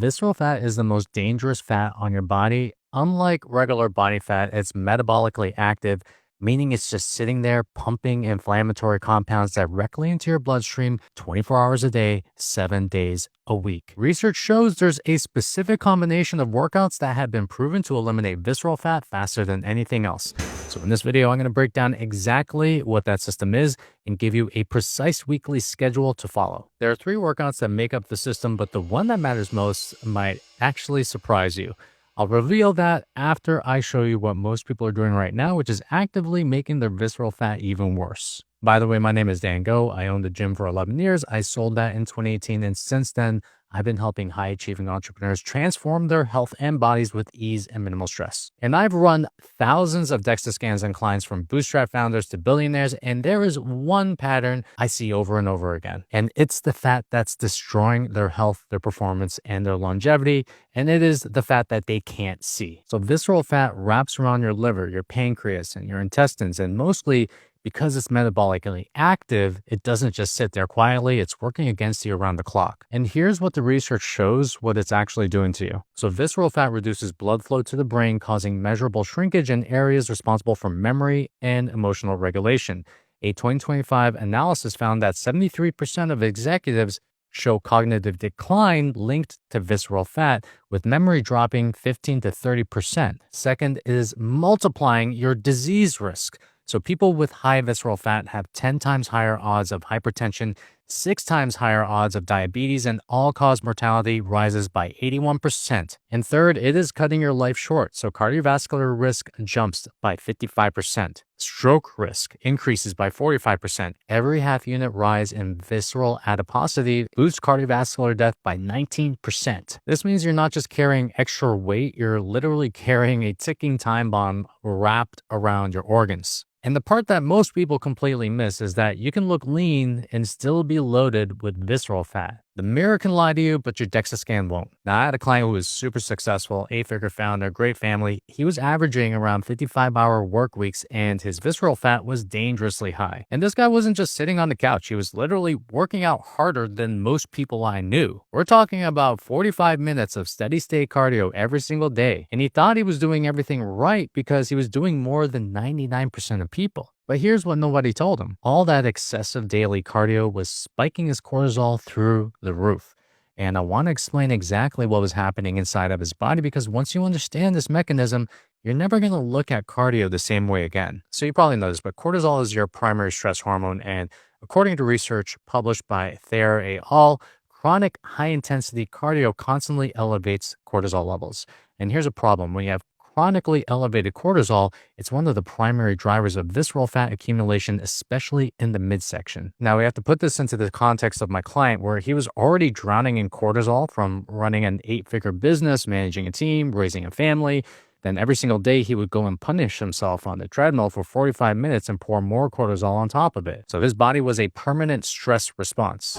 visceral fat is the most dangerous fat on your body. Unlike regular body fat, it's metabolically active, meaning it's just sitting there pumping inflammatory compounds directly into your bloodstream 24 hours a day, 7 days a week. Research shows there's a specific combination of workouts that have been proven to eliminate visceral fat faster than anything else. So in this video, I'm going to break down exactly what that system is and give you a precise weekly schedule to follow. There are 3 workouts that make up the system, but the one that matters most might actually surprise you. I'll reveal that after I show you what most people are doing right now, which is actively making their visceral fat even worse. By the way, my name is Dan Go. I owned a gym for 11 years. I sold that in 2018. And since then, I've been helping high achieving entrepreneurs transform their health and bodies with ease and minimal stress. And I've run thousands of DEXA scans on clients from bootstrap founders to billionaires. And there is one pattern I see over and over again. And it's the fat that's destroying their health, their performance, and their longevity. And it is the fat that they can't see. So visceral fat wraps around your liver, your pancreas, and your intestines. And mostly because it's metabolically active, it doesn't just sit there quietly, it's working against you around the clock. And here's what the research shows what it's actually doing to you. So visceral fat reduces blood flow to the brain, causing measurable shrinkage in areas responsible for memory and emotional regulation. A 2025 analysis found that 73% of executives show cognitive decline linked to visceral fat, with memory dropping 15 to 30%. Second is multiplying your disease risk. So people with high visceral fat have 10 times higher odds of hypertension, 6 times higher odds of diabetes, and all-cause mortality rises by 81%. And third, it is cutting your life short. So cardiovascular risk jumps by 55%. Stroke risk increases by 45%. Every half unit rise in visceral adiposity boosts cardiovascular death by 19%. This means you're not just carrying extra weight, you're literally carrying a ticking time bomb wrapped around your organs. And the part that most people completely miss is that you can look lean and still be loaded with visceral fat. The mirror can lie to you, but your DEXA scan won't. Now, I had a client who was super successful, 8-figure founder, great family. He was averaging around 55-hour work weeks, and his visceral fat was dangerously high. And this guy wasn't just sitting on the couch. He was literally working out harder than most people I knew. We're talking about 45 minutes of steady-state cardio every single day. And he thought he was doing everything right because he was doing more than 99% of people. But here's what nobody told him. All that excessive daily cardio was spiking his cortisol through the roof. And I want to explain exactly what was happening inside of his body, because once you understand this mechanism, you're never going to look at cardio the same way again. So you probably know this, but cortisol is your primary stress hormone. And according to research published by Thayer et al., chronic high-intensity cardio constantly elevates cortisol levels. And here's a problem. When you have chronically elevated cortisol, it's one of the primary drivers of visceral fat accumulation, especially in the midsection. Now, we have to put this into the context of my client, where he was already drowning in cortisol from running an 8-figure business, managing a team, raising a family. Then every single day, he would go and punish himself on the treadmill for 45 minutes and pour more cortisol on top of it. So his body was a permanent stress response.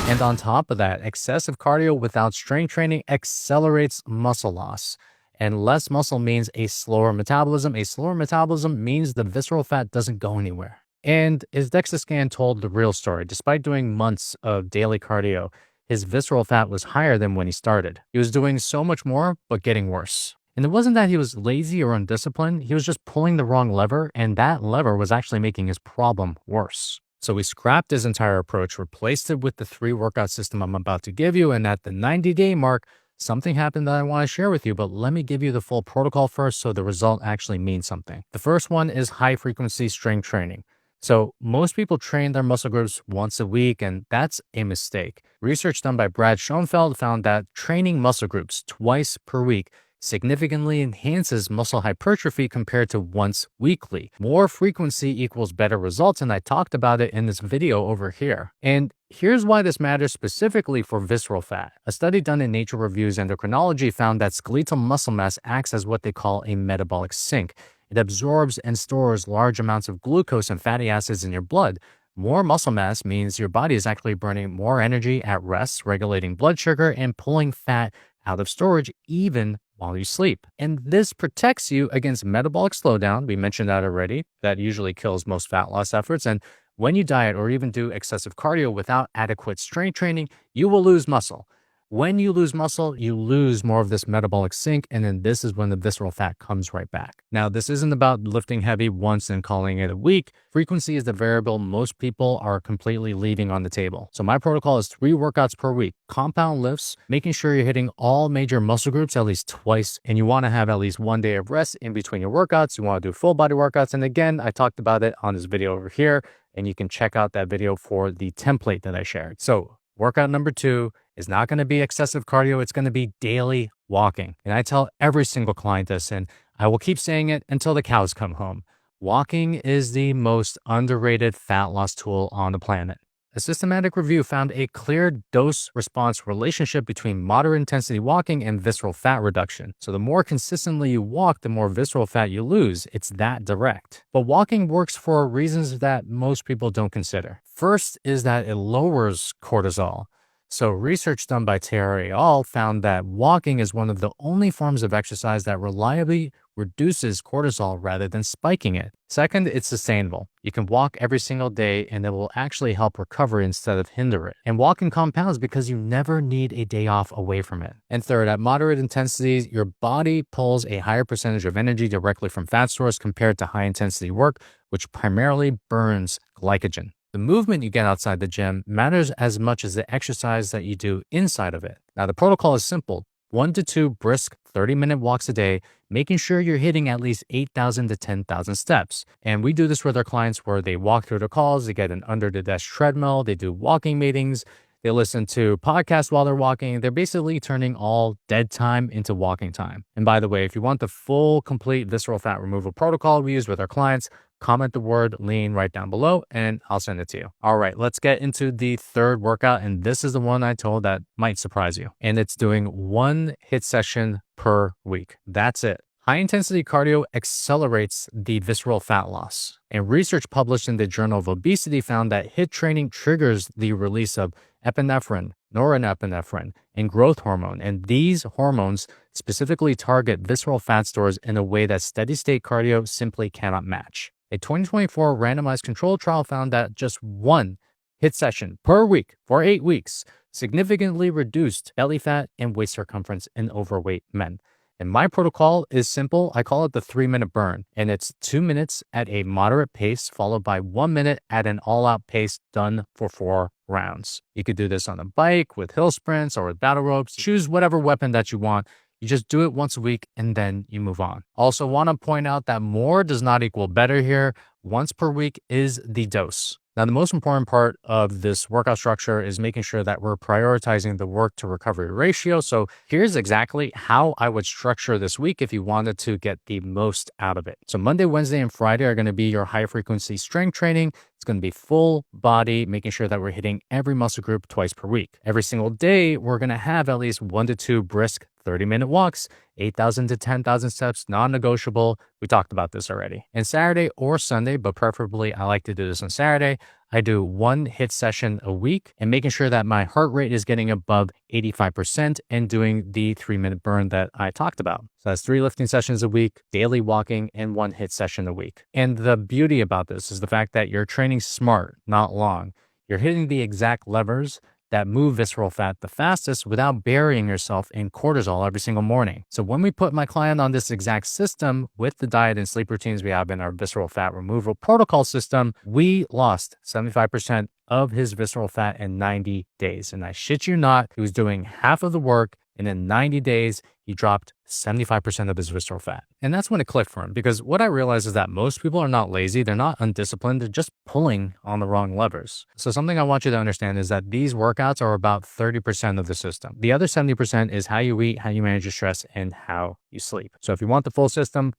And on top of that, excessive cardio without strength training accelerates muscle loss. And less muscle means a slower metabolism. A slower metabolism means the visceral fat doesn't go anywhere. And his DEXA scan told the real story. Despite doing months of daily cardio, his visceral fat was higher than when he started. He was doing so much more, but getting worse. And it wasn't that he was lazy or undisciplined. He was just pulling the wrong lever, and that lever was actually making his problem worse. So we scrapped his entire approach, replaced it with the 3 workout system I'm about to give you. And at the 90-day mark, something happened that I want to share with you, but let me give you the full protocol first so the result actually means something. The first one is high frequency strength training. So most people train their muscle groups once a week, and that's a mistake. Research done by Brad Schoenfeld found that training muscle groups twice per week significantly enhances muscle hypertrophy compared to once weekly. More frequency equals better results, and I talked about it in this video over here. And here's why this matters specifically for visceral fat. A study done in Nature Reviews Endocrinology found that skeletal muscle mass acts as what they call a metabolic sink. It absorbs and stores large amounts of glucose and fatty acids in your blood. More muscle mass means your body is actually burning more energy at rest, regulating blood sugar and pulling fat out of storage even while you sleep. And this protects you against metabolic slowdown. We mentioned that already. That usually kills most fat loss efforts. And When you diet or even do excessive cardio without adequate strength training, you will lose muscle. When you lose muscle, you lose more of this metabolic sink, and then this is when the visceral fat comes right back. Now, this isn't about lifting heavy once and calling it a week. Frequency is the variable most people are completely leaving on the table. So my protocol is 3 workouts per week, compound lifts, making sure you're hitting all major muscle groups at least twice, and you want to have at least 1 day of rest in between your workouts. You want to do full body workouts. And again, I talked about it on this video over here, and you can check out that video for the template that I shared. So workout number 2 is not going to be excessive cardio. It's going to be daily walking. And I tell every single client this, and I will keep saying it until the cows come home. Walking is the most underrated fat loss tool on the planet. A systematic review found a clear dose-response relationship between moderate intensity walking and visceral fat reduction. So the more consistently you walk, the more visceral fat you lose. It's that direct. But walking works for reasons that most people don't consider. First is that it lowers cortisol. So research done by Terry et al. Found that walking is one of the only forms of exercise that reliably reduces cortisol rather than spiking it. Second, it's sustainable. You can walk every single day and it will actually help recover instead of hinder it. And walking compounds because you never need a day off away from it. And third, at moderate intensities, your body pulls a higher percentage of energy directly from fat stores compared to high intensity work, which primarily burns glycogen. The movement you get outside the gym matters as much as the exercise that you do inside of it. Now, the protocol is simple. 1 to 2 brisk 30-minute walks a day, making sure you're hitting at least 8,000 to 10,000 steps. And we do this with our clients where they walk through the calls, they get an under-the-desk treadmill, they do walking meetings, they listen to podcasts while they're walking. They're basically turning all dead time into walking time. And by the way, if you want the full, complete visceral fat removal protocol we use with our clients, comment the word lean right down below and I'll send it to you. All right, let's get into the third workout. And this is the one I told that might surprise you. And it's doing 1 HIIT session per week. That's it. High intensity cardio accelerates the visceral fat loss. And research published in the Journal of Obesity found that HIIT training triggers the release of epinephrine, norepinephrine, and growth hormone. And these hormones specifically target visceral fat stores in a way that steady state cardio simply cannot match. A 2024 randomized controlled trial found that just 1 HIIT session per week for 8 weeks significantly reduced belly fat and waist circumference in overweight men. And my protocol is simple. I call it the 3-minute burn. And it's 2 minutes at a moderate pace, followed by 1 minute at an all-out pace done for 4 rounds. You could do this on a bike, with hill sprints, or with battle ropes. Choose whatever weapon that you want. You just do it once a week and then you move on. Also want to point out that more does not equal better here. Once per week is the dose. Now, the most important part of this workout structure is making sure that we're prioritizing the work to recovery ratio. So here's exactly how I would structure this week if you wanted to get the most out of it. So Monday, Wednesday, and Friday are going to be your high frequency strength training. It's going to be full body, making sure that we're hitting every muscle group twice per week. Every single day, we're going to have at least 1 to 2 brisk 30-minute walks, 8,000 to 10,000 steps, non-negotiable. We talked about this already. And Saturday or Sunday, but preferably I like to do this on Saturday, I do 1 HIIT session a week and making sure that my heart rate is getting above 85% and doing the 3-minute burn that I talked about. So that's 3 lifting sessions a week, daily walking, and 1 HIIT session a week. And the beauty about this is the fact that you're training smart, not long. You're hitting the exact levers that move visceral fat the fastest without burying yourself in cortisol every single morning. So when we put my client on this exact system with the diet and sleep routines we have in our visceral fat removal protocol system, we lost 75% of his visceral fat in 90 days. And I shit you not, he was doing half of the work, and in 90 days, he dropped 75% of his visceral fat. And that's when it clicked for him, because what I realized is that most people are not lazy, they're not undisciplined, they're just pulling on the wrong levers. So something I want you to understand is that these workouts are about 30% of the system. The other 70% is how you eat, how you manage your stress, and how you sleep. So if you want the full system,